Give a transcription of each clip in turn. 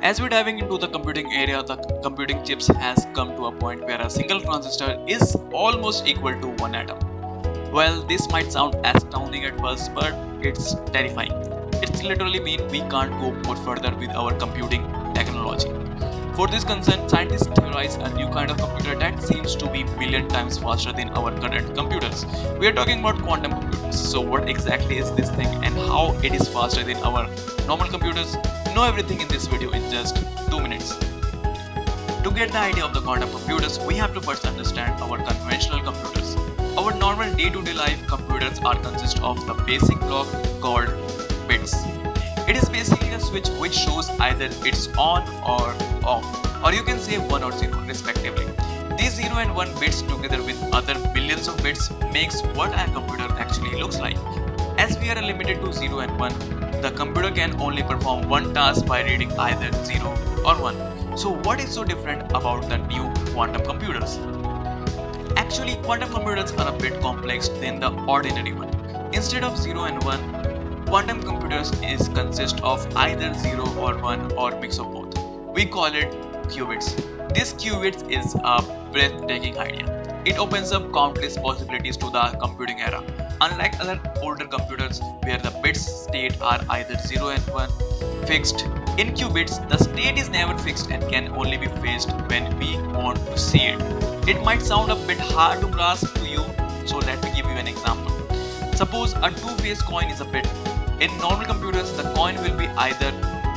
As we're diving into the computing area, the computing chips has come to a point where a single transistor is almost equal to one atom. Well, this might sound astounding at first, but it's terrifying. It's literally mean we can't go more further with our computing technology. For this concern, scientists theorize a new kind of computer that seems to be a million times faster than our current computers. We are talking about quantum computers. So what exactly is this thing and how it is faster than our normal computers? Know everything in this video in just 2 minutes. To get the idea of the quantum computers, we have to first understand our conventional computers. Our normal day-to-day life computers are consist of the basic block called bits. It is basically a switch which shows either it's on or off, or you can say 1 or 0 respectively. These 0 and 1 bits together with other billions of bits makes what a computer actually looks like. As we are limited to 0 and 1, the computer can only perform one task by reading either 0 or 1. So what is so different about the new quantum computers? Actually, quantum computers are a bit complex than the ordinary one. Instead of 0 and 1, quantum computers consist of either 0 or 1 or mix of both. We call it qubits. This qubits is a breathtaking idea. It opens up countless possibilities to the computing era. Unlike other older computers where the bits state are either 0 and 1 fixed, in qubits the state is never fixed and can only be fixed when we want to see it. It might sound a bit hard to grasp to you, so let me give you an example. Suppose a two-faced coin is a bit. In normal computers, the coin will be either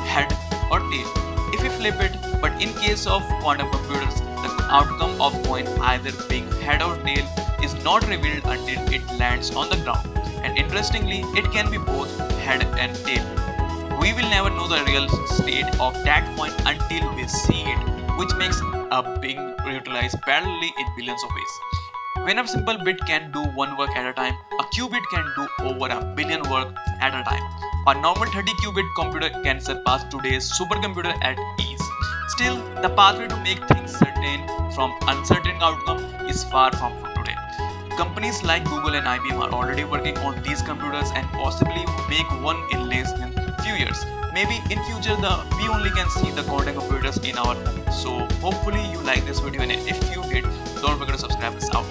head or tail if we flip it, but in case of quantum computers, the outcome of coin either being head or tail is not revealed until it lands on the ground. And interestingly, it can be both head and tail. We will never know the real state of that coin until we see it, which makes it being utilized parallelly in billions of ways. When a simple bit can do one work at a time, a qubit can do over a billion work at a time. A normal 30-qubit computer can surpass today's supercomputer at ease. Still, the pathway to make things certain from uncertain outcome is far from today. Companies like Google and IBM are already working on these computers and possibly make one in less than few years. Maybe in future we only can see the quantum computers in our home. So hopefully you like this video, and if you did, don't forget to subscribe us out.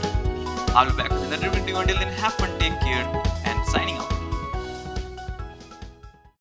I'll be back with another video. Until then, have fun, take care, and signing out.